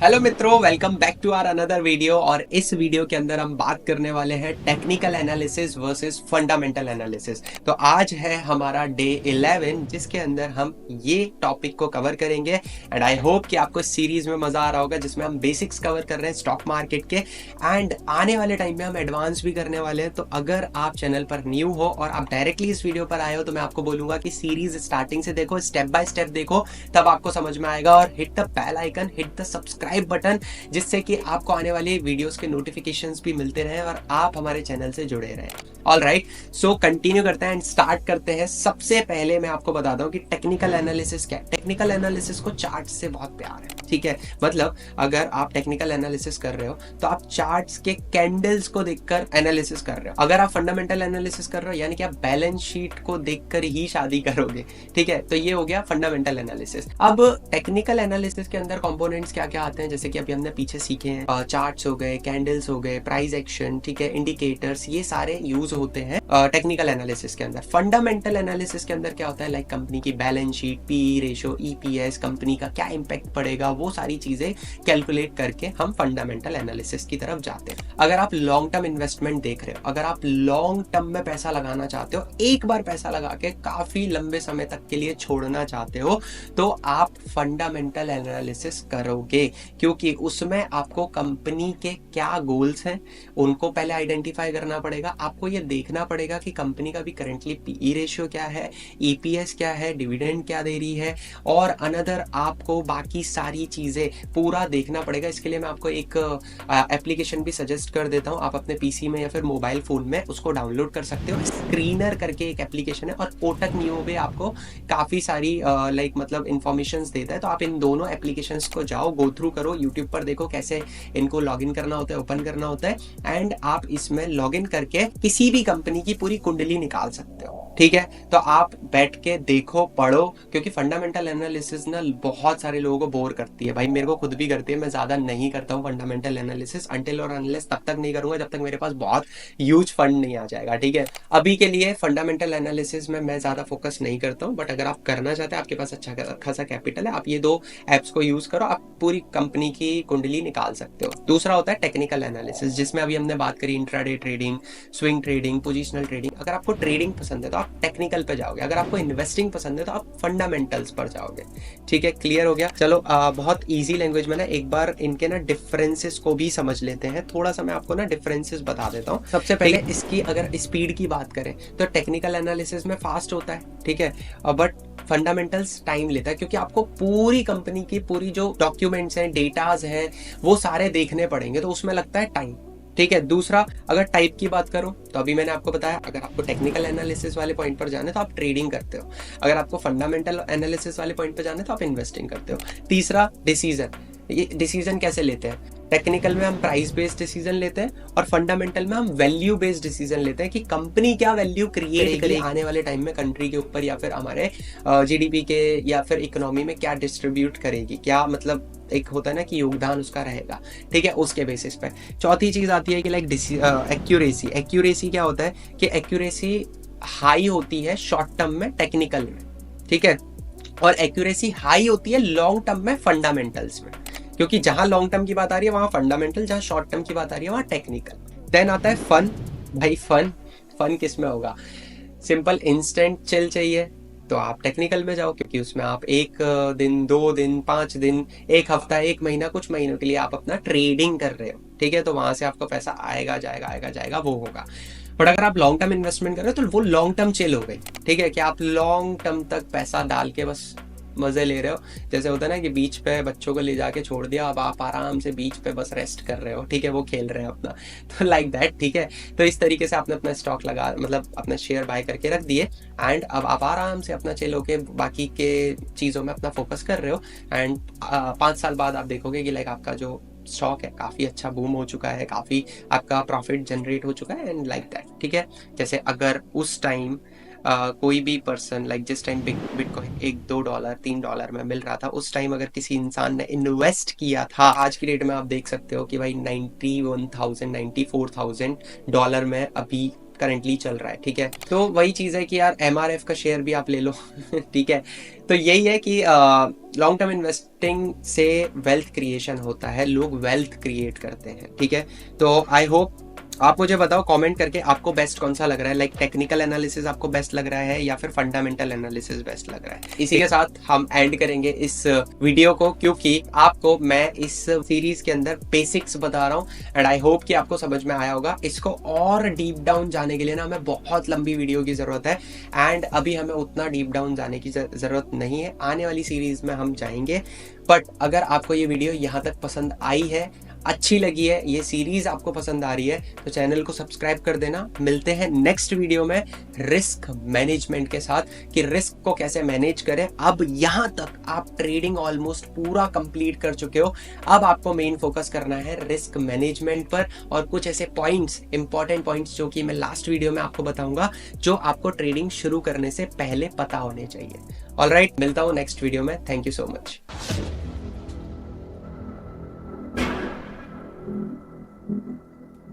Hello मित्रों, welcome back to our another video. और इस वीडियो के अंदर हम बात करने वाले हैं technical analysis versus fundamental analysis. तो आज है हमारा डे 11 जिसके अंदर हम ये टॉपिक को कवर करेंगे। एंड आई होप कि आपको इस सीरीज में मजा आ रहा होगा जिसमें हम बेसिक्स कवर कर रहे हैं स्टॉक मार्केट के, एंड आने वाले टाइम में हम एडवांस भी करने वाले हैं। तो अगर आप चैनल पर न्यू हो और आप डायरेक्टली इस वीडियो पर आए हो तो मैं आपको बोलूंगा कि सीरीज स्टार्टिंग से देखो, स्टेप बाय स्टेप देखो, तब आपको समझ में आएगा। और hit the bell icon, hit the subscribe button, जिससे कि आपको आने वाली वीडियोस के नोटिफिकेशंस भी मिलते रहे और आप हमारे चैनल से जुड़े रहें। ऑल राइट, सो कंटिन्यू करते हैं एंड स्टार्ट करते हैं। सबसे पहले मैं आपको बताता हूं कि टेक्निकल एनालिसिस क्या है। टेक्निकल एनालिसिस को चार्ट से बहुत प्यार है, ठीक है। मतलब अगर आप टेक्निकल एनालिसिस कर रहे हो तो आप चार्ट्स के कैंडल्स को देखकर एनालिसिस कर रहे हो। अगर आप फंडामेंटल एनालिसिस कर रहे हो यानी कि आप बैलेंस शीट को देखकर ही शादी करोगे, ठीक है। तो ये हो गया फंडामेंटल एनालिसिस। अब टेक्निकल एनालिसिस के अंदर कंपोनेंट्स क्या क्या आते हैं, जैसे कि अभी हमने पीछे सीखे हैं, चार्ट्स हो गए, कैंडल्स हो गए, प्राइस एक्शन, ठीक है, इंडिकेटर्स, ये सारे यूज होते हैं टेक्निकल एनालिसिस के अंदर। फंडामेंटल एनालिसिस के अंदर क्या होता है, लाइक कंपनी की balance sheet, P ratio, EPS, company का क्या इंपैक्ट पड़ेगा, वो सारी चीजें कैलकुलेट करके हम फंडामेंटल एनालिसिस की तरफ जाते हैं। अगर आप लॉन्ग टर्म इन्वेस्टमेंट देख रहे हो, अगर आप लॉन्ग टर्म में पैसा लगाना चाहते हो, एक बार पैसा लगा के काफी लंबे समय तक के लिए छोड़ना चाहते हो, तो आप फंडामेंटल एनालिसिस करोगे, क्योंकि उसमें आपको कंपनी के क्या गोल्स हैं उनको पहले आइडेंटिफाई करना पड़ेगा। आपको ये देखना पड़ेगा कि कंपनी का भी करेंटली पीई रेशियो क्या है, ईपीएस क्या है, डिविडेंड क्या दे रही है, और अनदर आपको बाकी सारी चीजें पूरा देखना पड़ेगा। इसके लिए मैं आपको एक एप्लीकेशन भी सजेस्ट कर देता हूं। आप अपने पीसी में या फिर मोबाइल फोन में उसको डाउनलोड कर सकते हो। स्क्रीनर करके एक एप्लीकेशन है, और कोटक नियो भी आपको काफी सारी मतलब इंफॉर्मेशन देता है। तो आप इन दोनों एप्लीकेशंस को जाओ, गो थ्रू करो, यूट्यूब पर देखो कैसे इनको लॉगिन करना होता है, ओपन करना होता है, एंड आप इसमें लॉगिन करके किसी भी कंपनी की पूरी कुंडली निकाल सकते हो, ठीक है। तो आप बैठ के देखो, पढ़ो, क्योंकि फंडामेंटल एनालिसिस ना बहुत सारे लोगों को बोर करती है। भाई मेरे को खुद भी करती है, मैं ज्यादा नहीं करता हूँ फंडामेंटल एनालिसिस, अनटिल और अनलेस तब तक नहीं करूंगा जब तक मेरे पास बहुत ह्यूज फंड नहीं आ जाएगा, ठीक है। अभी के लिए फंडामेंटल एनालिसिस में मैं ज्यादा फोकस नहीं करता हूँ, बट अगर आप करना चाहते हैं, आपके पास अच्छा खासा कैपिटल है, आप ये दो एप्स को यूज करो, आप पूरी कंपनी की कुंडली निकाल सकते हो। दूसरा होता है टेक्निकल एनालिसिस, जिसमें अभी हमने बात करी intraday trading, swing trading, positional trading. अगर आपको ट्रेडिंग पसंद है तो आप टेक्निकल पे जाओगे, अगर आपको इन्वेस्टिंग पसंद है तो आप फंडामेंटल्स पर जाओगे, ठीक है। क्लियर हो गया। चलो बहुत इजी लैंग्वेज में ना एक बार इनके ना डिफरेंसेस को भी समझ लेते हैं। थोड़ा सा मैं आपको ना डिफरेंसेस बता देता हूँ। सबसे पहले इसकी अगर स्पीड की बात करें तो टेक्निकल एनालिसिस में फास्ट होता है, ठीक है, बट फंडामेंटल्स टाइम लेता है, क्योंकि आपको पूरी कंपनी की पूरी जो डॉक्यूमेंट्स हैं, डेटाज हैं, वो सारे देखने पड़ेंगे, तो उसमें लगता है टाइम, ठीक है। दूसरा, अगर टाइप की बात करो तो अभी मैंने आपको बताया, अगर आपको टेक्निकल एनालिसिस वाले पॉइंट पर जाना है तो आप ट्रेडिंग करते हो, अगर आपको फंडामेंटल एनालिसिस वाले पॉइंट पर जाना है तो आप इन्वेस्टिंग करते हो। तीसरा, डिसीजन। ये डिसीजन कैसे लेते हैं, टेक्निकल में हम प्राइस बेस्ड डिसीजन लेते हैं और फंडामेंटल में हम वैल्यू बेस्ड डिसीजन लेते हैं कि कंपनी क्या वैल्यू क्रिएट करेगी आने वाले टाइम में कंट्री के ऊपर, या फिर हमारे जीडीपी के, या फिर इकोनॉमी में क्या डिस्ट्रीब्यूट करेगी, क्या मतलब एक होता है ना कि योगदान उसका रहेगा, ठीक है, उसके बेसिस पे। चौथी चीज आती है कि लाइक एक्यूरेसी। एक्यूरेसी क्या होता है कि एक्यूरेसी हाई होती है शॉर्ट टर्म में टेक्निकल में, ठीक है, और एक्यूरेसी हाई होती है लॉन्ग टर्म में फंडामेंटल्स में, क्योंकि जहां लॉन्ग टर्म की बात आ रही है वहां फंडामेंटल, जहां शॉर्ट टर्म की बात आ रही है वहां टेक्निकल। देन आता है फन। भाई फन किस में होगा, सिंपल इंस्टेंट चिल चाहिए तो आप टेक्निकल में जाओ, क्योंकि उसमें आप एक दिन, 2 दिन, 5 दिन, एक हफ्ता, एक महीना, कुछ महीनों के लिए आप अपना ट्रेडिंग कर रहे हो, ठीक है, तो वहां से आपको पैसा आएगा जाएगा वो होगा। बट अगर आप लॉन्ग टर्म इन्वेस्टमेंट कर रहे हो तो वो लॉन्ग टर्म चिल हो गई, ठीक है, कि आप लॉन्ग टर्म तक पैसा डाल के बस मजे ले रहे हो। जैसे होता है ना कि बीच पे बच्चों को ले जाके छोड़ दिया, अब आप आराम से बीच पे बस रेस्ट कर रहे हो, ठीक है, वो खेल रहे हैं अपना, तो लाइक दैट, ठीक है। तो इस तरीके से आपने अपना स्टॉक लगा, मतलब अपना शेयर बाय करके रख दिए, एंड अब आप आराम से अपना चिल होके बाकी के चीज़ों में अपना फोकस कर रहे हो। एंड 5 साल बाद आप देखोगे कि लाइक आपका जो स्टॉक है काफ़ी अच्छा बूम हो चुका है, काफ़ी आपका प्रॉफिट जनरेट हो चुका है, एंड लाइक दैट, ठीक है। जैसे अगर उस टाइम कोई भी पर्सन, लाइक जिस टाइम बिटकॉइन $1, $2, $3 में मिल रहा था, उस टाइम अगर किसी इंसान ने इन्वेस्ट किया था, आज की डेट में आप देख सकते हो कि भाई $91,000 $94,000 में अभी करंटली चल रहा है, ठीक है। तो वही चीज़ है कि यार MRF का शेयर भी आप ले लो ठीक है। तो यही है कि लॉन्ग टर्म इन्वेस्टिंग से वेल्थ क्रिएशन होता है, लोग वेल्थ क्रिएट करते हैं, ठीक है। तो आई होप आप मुझे बताओ कमेंट करके आपको बेस्ट कौन सा लग रहा है, लाइक टेक्निकल एनालिसिस आपको बेस्ट लग रहा है या फिर फंडामेंटल एनालिसिस बेस्ट लग रहा है। इसी के साथ हम एंड करेंगे इस वीडियो को, क्योंकि आपको मैं इस सीरीज के अंदर बेसिक्स बता रहा हूँ एंड आई होप कि आपको समझ में आया होगा। इसको और डीप डाउन जाने के लिए ना हमें बहुत लंबी वीडियो की जरूरत है एंड अभी हमें उतना डीप डाउन जाने की जरूरत नहीं है, आने वाली सीरीज में हम जाएंगे। बट अगर आपको ये वीडियो यहाँ तक पसंद आई है, अच्छी लगी है, ये सीरीज आपको पसंद आ रही है, तो चैनल को सब्सक्राइब कर देना। मिलते हैं नेक्स्ट वीडियो में रिस्क मैनेजमेंट के साथ, कि रिस्क को कैसे मैनेज करें। अब यहाँ तक आप ट्रेडिंग ऑलमोस्ट पूरा कंप्लीट कर चुके हो, अब आपको मेन फोकस करना है रिस्क मैनेजमेंट पर और कुछ ऐसे पॉइंट्स, इंपॉर्टेंट पॉइंट्स जो कि मैं लास्ट वीडियो में आपको बताऊंगा, जो आपको ट्रेडिंग शुरू करने से पहले पता होने चाहिए। ऑलराइट, मिलता हूँ नेक्स्ट वीडियो में। Thank you so much.